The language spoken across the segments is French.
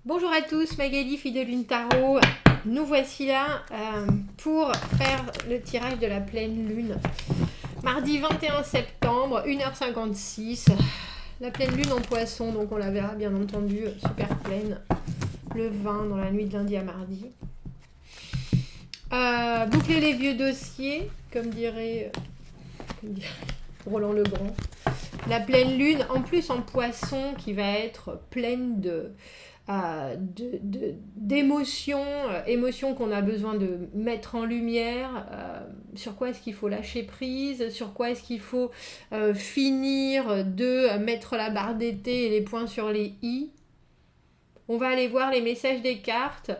Bonjour à tous, Magali, fille de Lune Tarot. Nous voici là pour faire le tirage de la pleine lune. Mardi 21 septembre, 1h56. La pleine lune en poisson, donc on la verra bien entendu, super pleine. Le 20 dans la nuit de lundi à mardi. Boucler les vieux dossiers, comme dirait Roland Legrand. La pleine lune, en plus en poisson, qui va être pleine d'émotions, émotions qu'on a besoin de mettre en lumière, sur quoi est-ce qu'il faut lâcher prise, sur quoi est-ce qu'il faut finir de mettre la barre d'été et les points sur les i. On va aller voir les messages des cartes,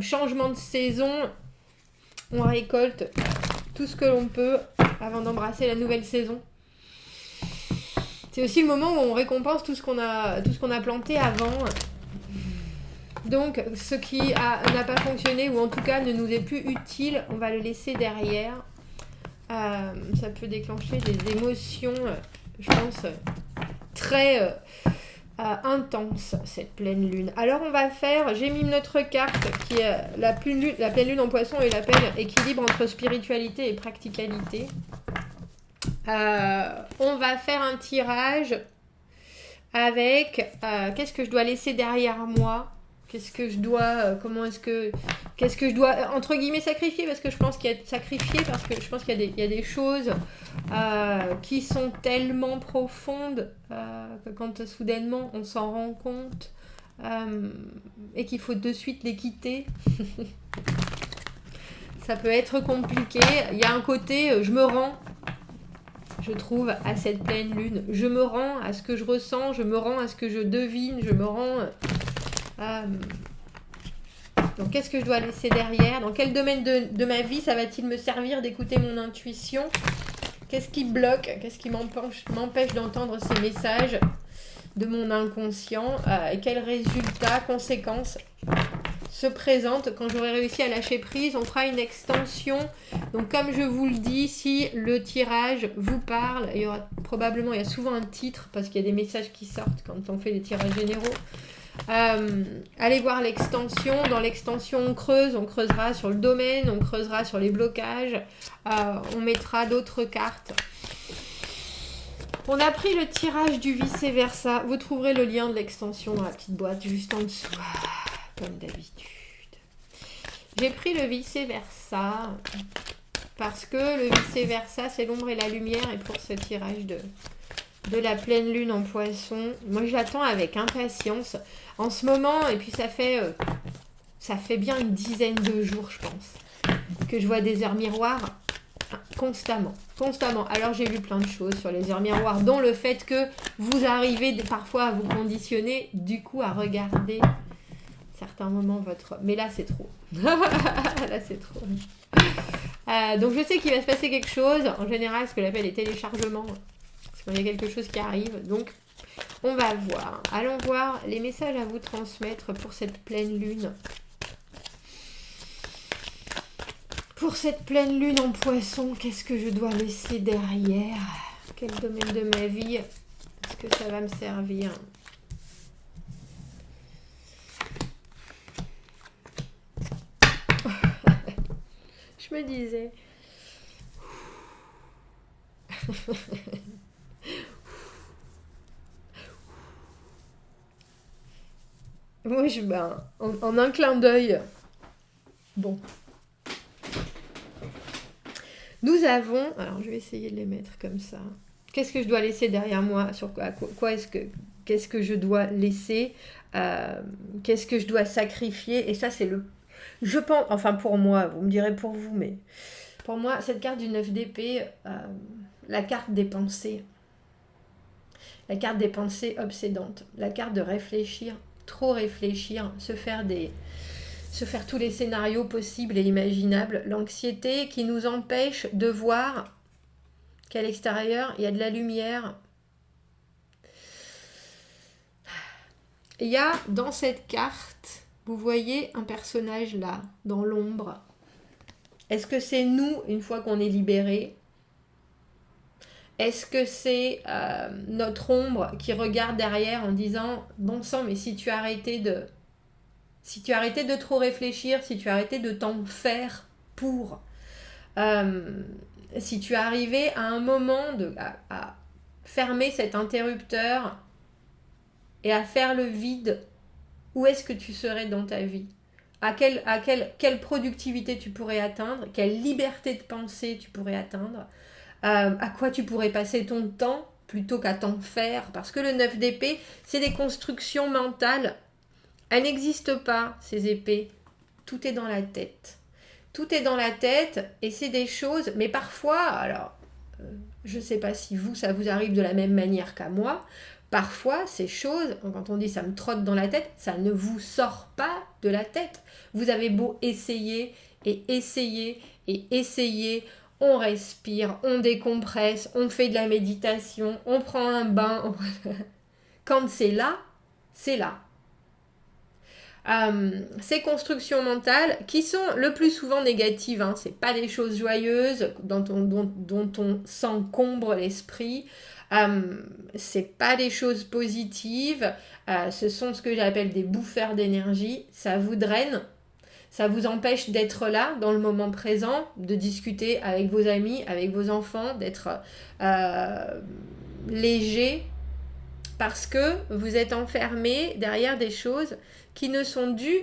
changement de saison, on récolte tout ce que l'on peut avant d'embrasser la nouvelle saison. C'est aussi le moment où on récompense tout ce qu'on a planté avant. Donc, ce qui n'a pas fonctionné, ou en tout cas ne nous est plus utile, on va le laisser derrière. Ça peut déclencher des émotions, je pense, très intenses, cette pleine lune. Alors, on va faire, j'ai mis notre carte qui est la pleine lune en poisson et l'appelle équilibre entre spiritualité et practicalité. On va faire un tirage avec qu'est-ce que je dois laisser derrière moi, qu'est-ce que je dois entre guillemets sacrifier, parce que je pense qu'il y a sacrifié, parce que je pense qu'il y a des choses qui sont tellement profondes que quand soudainement on s'en rend compte et qu'il faut de suite les quitter. Ça peut être compliqué. Il y a un côté je me rends, je trouve, à cette pleine lune. Je me rends à ce que je ressens, je me rends à ce que je devine, je me rends... Donc, qu'est-ce que je dois laisser derrière? Dans quel domaine de ma vie ça va-t-il me servir d'écouter mon intuition? Qu'est-ce qui bloque? Qu'est-ce qui m'empêche d'entendre ces messages de mon inconscient? Et quels résultats, conséquences se présentent quand j'aurai réussi à lâcher prise? On fera une extension. Donc comme je vous le dis, si le tirage vous parle, il y a souvent un titre parce qu'il y a des messages qui sortent quand on fait des tirages généraux. Allez voir l'extension. Dans l'extension on creusera sur le domaine, on creusera sur les blocages, on mettra d'autres cartes. On a pris le tirage du vice-versa. Vous trouverez le lien de l'extension dans la petite boîte juste en dessous, comme d'habitude. J'ai pris le vice-versa parce que le vice-versa, c'est l'ombre et la lumière. Et pour ce tirage de la pleine lune en poisson, moi je l'attends avec impatience en ce moment. Et puis ça fait bien une dizaine de jours, je pense, que je vois des heures miroirs constamment. Alors j'ai lu plein de choses sur les heures miroirs, dont le fait que vous arrivez parfois à vous conditionner du coup à regarder certains moments votre... Mais là c'est trop. Là c'est trop. Donc je sais qu'il va se passer quelque chose. En général, ce que j'appelle les téléchargements, c'est quand il y a quelque chose qui arrive. Donc on va voir. Allons voir les messages à vous transmettre pour cette pleine lune. Pour cette pleine lune en poisson, qu'est-ce que je dois laisser derrière? Quel domaine de ma vie est-ce que ça va me servir? Je me disais... Moi, en un clin d'œil. Bon. Nous avons... Alors, je vais essayer de les mettre comme ça. Qu'est-ce que je dois laisser derrière moi? Qu'est-ce que je dois laisser? Qu'est-ce que je dois sacrifier? Et ça, c'est le... Je pense... Enfin, pour moi, vous me direz pour vous, mais... Pour moi, cette carte du 9 d'épée, la carte des pensées. La carte des pensées obsédantes. La carte de réfléchir, trop réfléchir, se faire tous les scénarios possibles et imaginables. L'anxiété qui nous empêche de voir qu'à l'extérieur, il y a de la lumière. Il y a dans cette carte, vous voyez un personnage là, dans l'ombre. Est-ce que c'est nous, une fois qu'on est libéré? Est-ce que c'est notre ombre qui regarde derrière en disant « Bon sang, mais si tu arrêtais de Si tu arrêtais de trop réfléchir, si tu arrêtais de t'en faire pour, si tu arrivais à un moment à fermer cet interrupteur et à faire le vide, où est-ce que tu serais dans ta vie? Quelle productivité tu pourrais atteindre? Quelle liberté de pensée tu pourrais atteindre? À quoi tu pourrais passer ton temps plutôt qu'à t'en faire? Parce que le 9 d'épée, c'est des constructions mentales. Elles n'existent pas, ces épées. Tout est dans la tête. Tout est dans la tête et c'est des choses, mais parfois, alors, je ne sais pas si ça vous arrive de la même manière qu'à moi, parfois, ces choses, quand on dit ça me trotte dans la tête, ça ne vous sort pas de la tête. Vous avez beau essayer et essayer et essayer, on respire, on décompresse, on fait de la méditation, on prend un bain. Quand c'est là, c'est là. Ces constructions mentales qui sont le plus souvent négatives, hein, c'est pas des choses joyeuses dont on s'encombre l'esprit, c'est pas des choses positives, ce sont ce que j'appelle des bouffeurs d'énergie, ça vous draine, ça vous empêche d'être là dans le moment présent, de discuter avec vos amis, avec vos enfants, d'être léger, parce que vous êtes enfermé derrière des choses qui ne sont dues,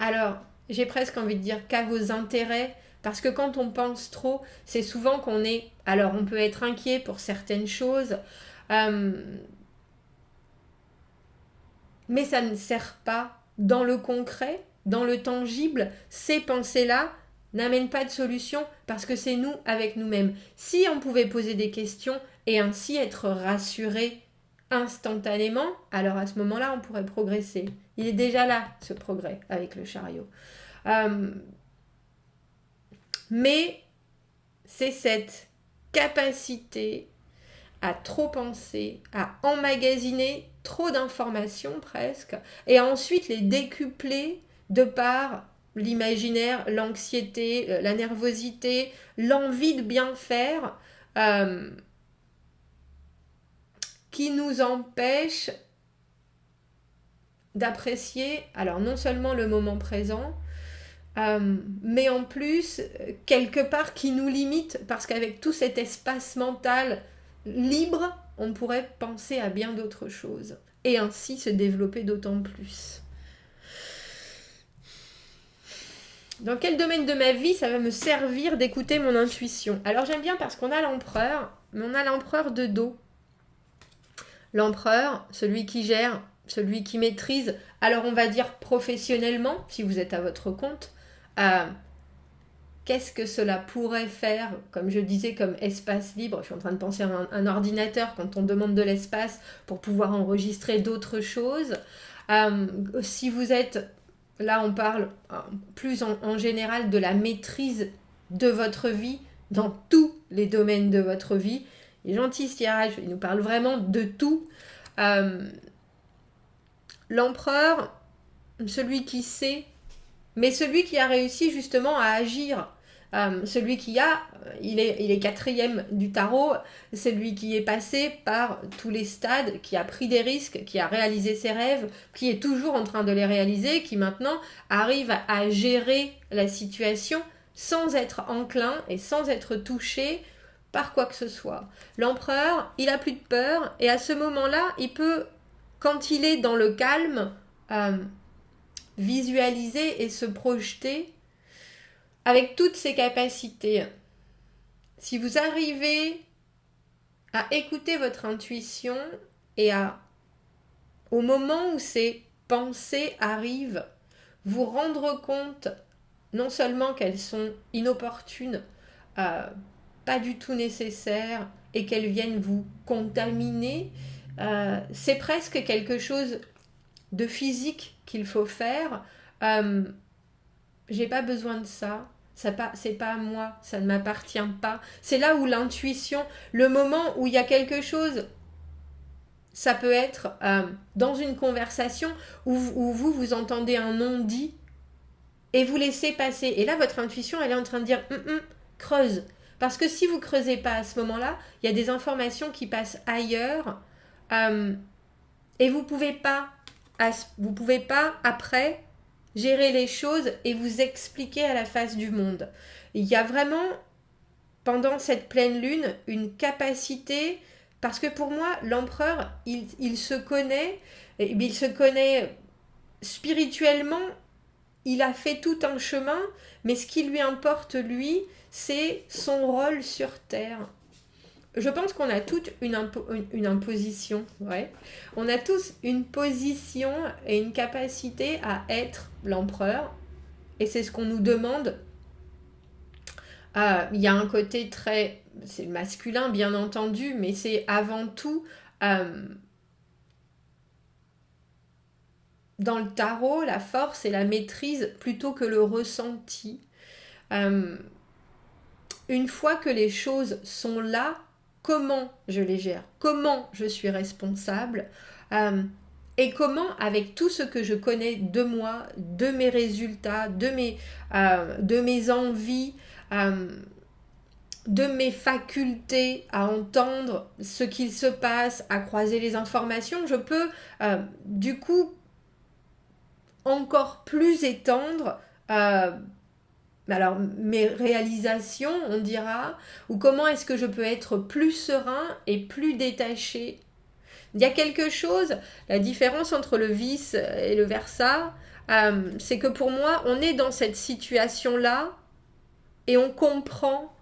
alors j'ai presque envie de dire qu'à vos intérêts, parce que quand on pense trop, c'est souvent qu'on est, alors on peut être inquiet pour certaines choses, mais ça ne sert pas dans le concret, dans le tangible, ces pensées-là n'amènent pas de solution parce que c'est nous avec nous-mêmes. Si on pouvait poser des questions et ainsi être rassuré instantanément, alors à ce moment-là, on pourrait progresser. Il est déjà là, ce progrès, avec le chariot. Mais c'est cette capacité à trop penser, à emmagasiner trop d'informations presque, et à ensuite les décupler de par l'imaginaire, l'anxiété, la nervosité, l'envie de bien faire, qui nous empêche d'apprécier, alors non seulement le moment présent, mais en plus, quelque part, qui nous limite, parce qu'avec tout cet espace mental libre, on pourrait penser à bien d'autres choses, et ainsi se développer d'autant plus. Dans quel domaine de ma vie ça va me servir d'écouter mon intuition? Alors j'aime bien parce qu'on a l'empereur, mais on a l'empereur de dos. L'empereur, celui qui gère, celui qui maîtrise, alors on va dire professionnellement, si vous êtes à votre compte, qu'est-ce que cela pourrait faire, comme je disais, comme espace libre? Je suis en train de penser à un ordinateur quand on demande de l'espace pour pouvoir enregistrer d'autres choses. Si vous êtes, là on parle plus en général de la maîtrise de votre vie, dans tous les domaines de votre vie. Il est gentil ce tirage, il nous parle vraiment de tout. L'empereur, celui qui sait, mais celui qui a réussi justement à agir, celui qui il est quatrième du tarot, celui qui est passé par tous les stades, qui a pris des risques, qui a réalisé ses rêves, qui est toujours en train de les réaliser, qui maintenant arrive à gérer la situation sans être enclin et sans être touché par quoi que ce soit. L'empereur, il a plus de peur et à ce moment-là, il peut, quand il est dans le calme, visualiser et se projeter avec toutes ses capacités. Si vous arrivez à écouter votre intuition et au moment où ces pensées arrivent, vous rendre compte non seulement qu'elles sont inopportunes, pas du tout nécessaires et qu'elles viennent vous contaminer, c'est presque quelque chose de physique qu'il faut faire. J'ai pas besoin de ça, c'est pas à moi, ça ne m'appartient pas. C'est là où l'intuition, le moment où il y a quelque chose, ça peut être dans une conversation où vous entendez un non-dit et vous laissez passer. Et là, votre intuition, elle est en train de dire creuse. Parce que si vous ne creusez pas à ce moment-là, il y a des informations qui passent ailleurs et vous pouvez pas après gérer les choses et vous expliquer à la face du monde. Il y a vraiment, pendant cette pleine lune, une capacité, parce que pour moi, l'empereur, il se connaît, il se connaît spirituellement, il a fait tout un chemin, mais ce qui lui importe, lui, c'est son rôle sur Terre. Je pense qu'on a toute une imposition, ouais. On a tous une position et une capacité à être l'empereur, et c'est ce qu'on nous demande. Il y a un côté très, c'est masculin bien entendu, mais c'est avant tout dans le tarot, la force et la maîtrise plutôt que le ressenti. Une fois que les choses sont là, comment je les gère, comment je suis responsable, et comment, avec tout ce que je connais de moi, de mes résultats, de mes envies, de mes facultés à entendre ce qu'il se passe, à croiser les informations, je peux du coup encore plus étendre alors mes réalisations, on dira, ou comment est-ce que je peux être plus serein et plus détaché. Il y a quelque chose, la différence entre le vice et le versa, c'est que pour moi, on est dans cette situation-là et on comprend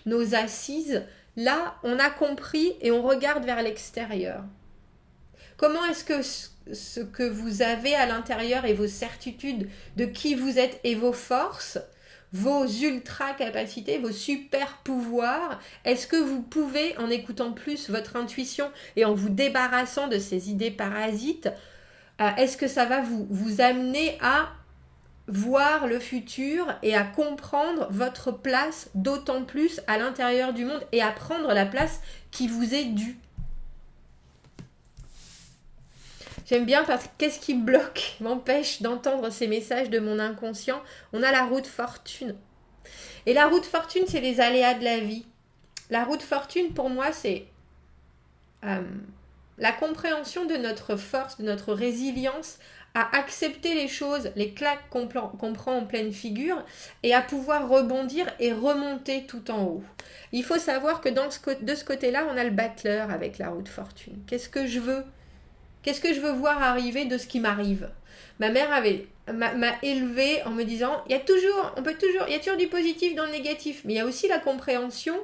nos assises. Là, on a compris et on regarde vers l'extérieur. Comment est-ce que ce que vous avez à l'intérieur et vos certitudes de qui vous êtes et vos forces, vos ultra-capacités, vos super-pouvoirs, est-ce que vous pouvez, en écoutant plus votre intuition et en vous débarrassant de ces idées parasites, est-ce que ça va vous amener à voir le futur et à comprendre votre place d'autant plus à l'intérieur du monde et à prendre la place qui vous est due? J'aime bien parce que qu'est-ce qui bloque, m'empêche d'entendre ces messages de mon inconscient? On a la roue de fortune. Et la roue de fortune, c'est les aléas de la vie. La roue de fortune, pour moi, c'est la compréhension de notre force, de notre résilience à accepter les choses, les claques qu'on prend en pleine figure et à pouvoir rebondir et remonter tout en haut. Il faut savoir que de ce côté-là, on a le battleur avec la roue de fortune. Qu'est-ce que je veux? Qu'est-ce que je veux voir arriver de ce qui m'arrive? Ma mère m'a élevée en me disant, il y a toujours du positif dans le négatif, mais il y a aussi la compréhension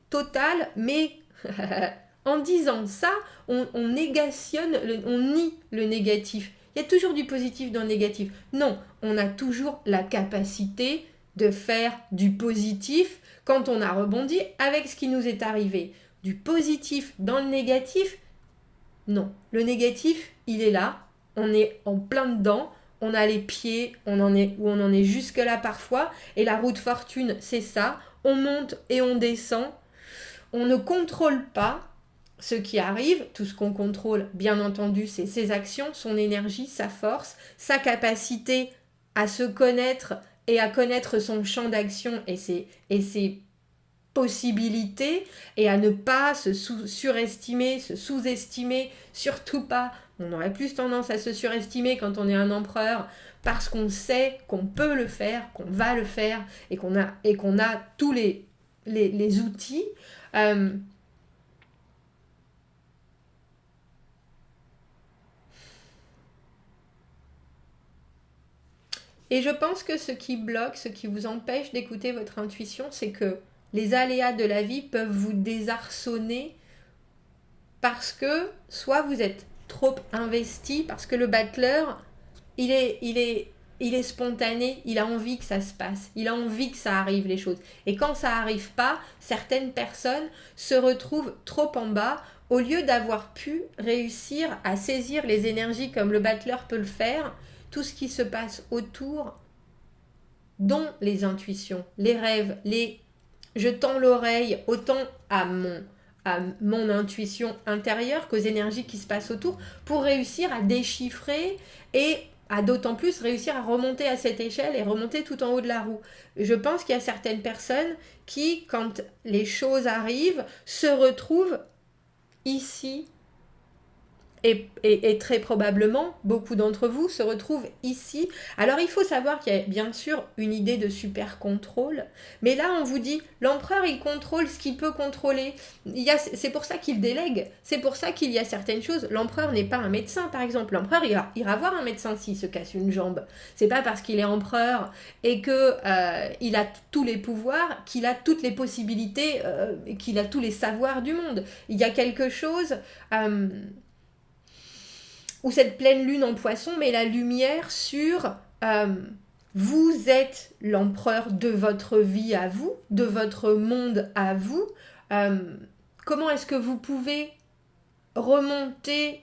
totale, mais en disant ça, on négationne, on nie le négatif. Il y a toujours du positif dans le négatif. Non, on a toujours la capacité de faire du positif quand on a rebondi avec ce qui nous est arrivé. Du positif dans le négatif, non. Le négatif, il est là, on est en plein dedans, on a les pieds, on en est jusque là parfois, et la roue de fortune, c'est ça, on monte et on descend, on ne contrôle pas ce qui arrive, tout ce qu'on contrôle, bien entendu, c'est ses actions, son énergie, sa force, sa capacité à se connaître et à connaître son champ d'action et ses possibilités et à ne pas se surestimer, se sous-estimer, surtout pas. On aurait plus tendance à se surestimer quand on est un empereur parce qu'on sait qu'on peut le faire, qu'on va le faire et qu'on a tous les outils. Et je pense que ce qui bloque, ce qui vous empêche d'écouter votre intuition, c'est que les aléas de la vie peuvent vous désarçonner parce que soit vous êtes trop investi, parce que le battleur, il est spontané, il a envie que ça se passe, il a envie que ça arrive les choses. Et quand ça n'arrive pas, certaines personnes se retrouvent trop en bas au lieu d'avoir pu réussir à saisir les énergies comme le battleur peut le faire, tout ce qui se passe autour, dont les intuitions, les rêves, je tends l'oreille autant à mon intuition intérieure qu'aux énergies qui se passent autour pour réussir à déchiffrer et à d'autant plus réussir à remonter à cette échelle et remonter tout en haut de la roue. Je pense qu'il y a certaines personnes qui, quand les choses arrivent, se retrouvent ici et très probablement, beaucoup d'entre vous se retrouvent ici. Alors, il faut savoir qu'il y a bien sûr une idée de super contrôle, mais là, on vous dit, l'empereur, il contrôle ce qu'il peut contrôler. C'est pour ça qu'il délègue, c'est pour ça qu'il y a certaines choses. L'empereur n'est pas un médecin, par exemple. L'empereur, il ira voir un médecin s'il se casse une jambe. C'est pas parce qu'il est empereur et que il a tous les pouvoirs, qu'il a toutes les possibilités, qu'il a tous les savoirs du monde. Il y a quelque chose où cette pleine lune en Poisson met la lumière sur vous êtes l'empereur de votre vie à vous, de votre monde à vous. Comment est-ce que vous pouvez remonter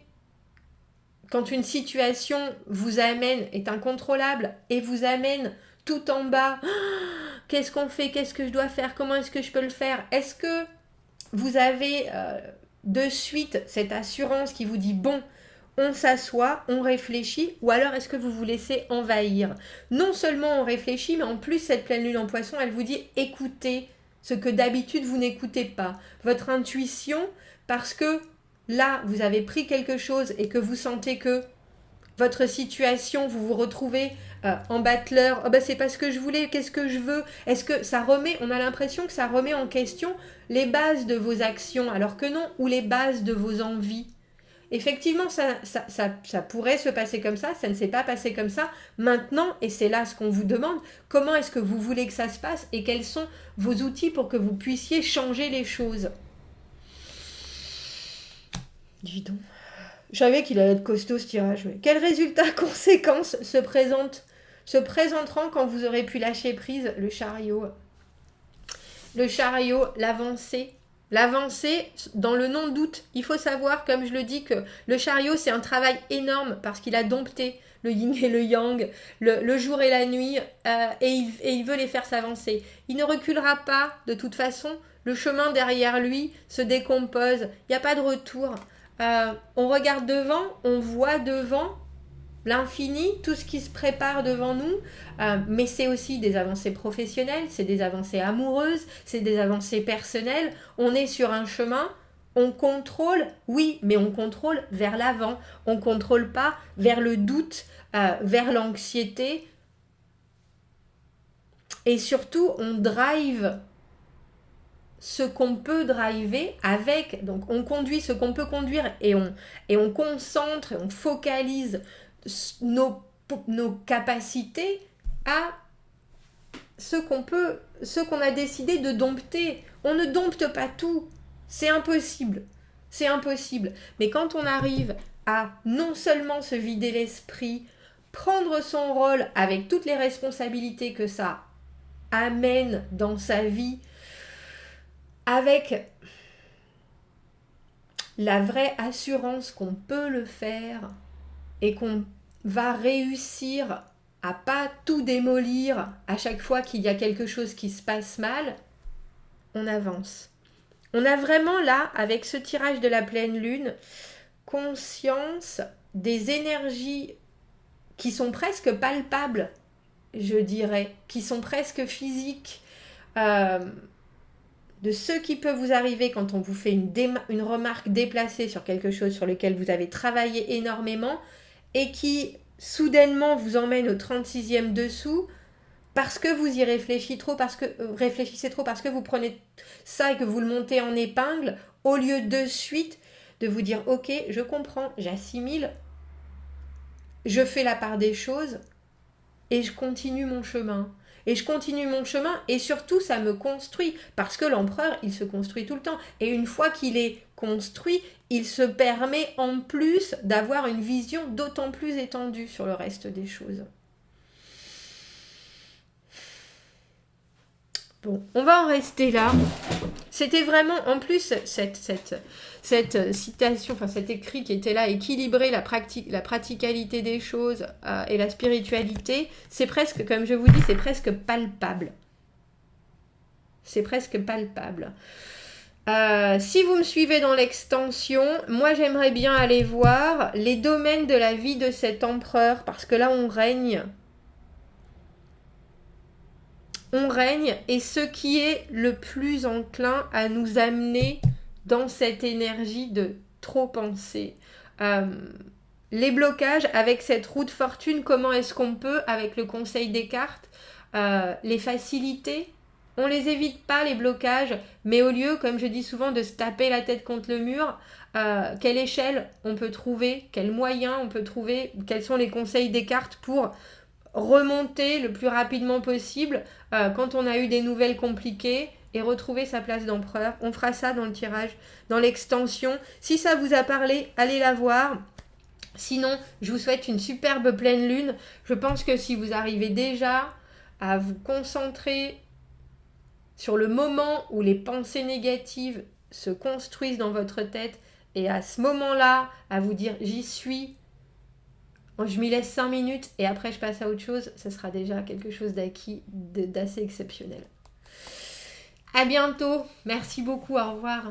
quand une situation vous amène, est incontrôlable et vous amène tout en bas? Qu'est-ce qu'on fait? Qu'est-ce que je dois faire? Comment est-ce que je peux le faire? Est-ce que vous avez de suite cette assurance qui vous dit bon, on s'assoit, on réfléchit, ou alors est-ce que vous vous laissez envahir? Non seulement on réfléchit, mais en plus cette pleine lune en Poisson, elle vous dit écoutez ce que d'habitude vous n'écoutez pas. Votre intuition, parce que là, vous avez pris quelque chose et que vous sentez que votre situation, vous vous retrouvez en battleur, oh ben c'est pas ce que je voulais, qu'est-ce que je veux? Est-ce que ça remet, on a l'impression que ça remet en question les bases de vos actions, alors que non, ou les bases de vos envies. Effectivement, ça pourrait se passer comme ça ne s'est pas passé comme ça. Maintenant, et c'est là ce qu'on vous demande, comment est-ce que vous voulez que ça se passe et quels sont vos outils pour que vous puissiez changer les choses? Dis donc. Je savais qu'il allait être costaud ce tirage. Mais quels résultats, conséquences se présenteront quand vous aurez pu lâcher prise? Le chariot. Le chariot, l'avancée. L'avancée dans le non-doute. Il faut savoir, comme je le dis, que le chariot, c'est un travail énorme parce qu'il a dompté le yin et le yang, le jour et la nuit, et il veut les faire s'avancer. Il ne reculera pas, de toute façon. Le chemin derrière lui se décompose. Il n'y a pas de retour. On regarde devant, on voit devant l'infini, tout ce qui se prépare devant nous, mais c'est aussi des avancées professionnelles, c'est des avancées amoureuses, c'est des avancées personnelles. On est sur un chemin, on contrôle, oui, mais on contrôle vers l'avant, on ne contrôle pas vers le doute, vers l'anxiété, et surtout on drive ce qu'on peut driver avec, donc on conduit ce qu'on peut conduire et on concentre et on focalise nos capacités à ce qu'on a décidé de dompter. On ne dompte pas tout, c'est impossible, mais quand on arrive à non seulement se vider l'esprit, prendre son rôle avec toutes les responsabilités que ça amène dans sa vie, avec la vraie assurance qu'on peut le faire et qu'on va réussir à pas tout démolir à chaque fois qu'il y a quelque chose qui se passe mal, on avance. On a vraiment là, avec ce tirage de la pleine lune, conscience des énergies qui sont presque palpables, je dirais, qui sont presque physiques, de ce qui peut vous arriver quand on vous fait une remarque déplacée sur quelque chose sur lequel vous avez travaillé énormément et qui soudainement vous emmène au 36e dessous parce que vous y réfléchissez trop, parce que vous prenez ça et que vous le montez en épingle, au lieu de suite de vous dire ok, je comprends, j'assimile, je fais la part des choses et je continue mon chemin. Et surtout ça me construit, parce que l'empereur il se construit tout le temps, et une fois qu'il est construit, il se permet en plus d'avoir une vision d'autant plus étendue sur le reste des choses. Bon, on va en rester là. C'était vraiment, en plus, cette citation, enfin cet écrit qui était là, équilibrer la praticalité des choses et la spiritualité, c'est presque, comme je vous dis, c'est presque palpable. C'est presque palpable. Si vous me suivez dans l'extension, moi j'aimerais bien aller voir les domaines de la vie de cet empereur, parce que là on règne. On règne, et ce qui est le plus enclin à nous amener dans cette énergie de trop penser, Les blocages, avec cette roue de fortune, comment est-ce qu'on peut, avec le conseil des cartes, les faciliter? On les évite pas, les blocages, mais au lieu, comme je dis souvent, de se taper la tête contre le mur, quelle échelle on peut trouver, quels moyens on peut trouver, quels sont les conseils des cartes pour remonter le plus rapidement possible quand on a eu des nouvelles compliquées et retrouver sa place d'empereur. On fera ça dans le tirage, dans l'extension. Si ça vous a parlé, allez la voir. Sinon, je vous souhaite une superbe pleine lune. Je pense que si vous arrivez déjà à vous concentrer sur le moment où les pensées négatives se construisent dans votre tête et à ce moment-là, à vous dire j'y suis, je m'y laisse 5 minutes et après je passe à autre chose, ça sera déjà quelque chose d'acquis, d'assez exceptionnel. À bientôt, merci beaucoup, au revoir.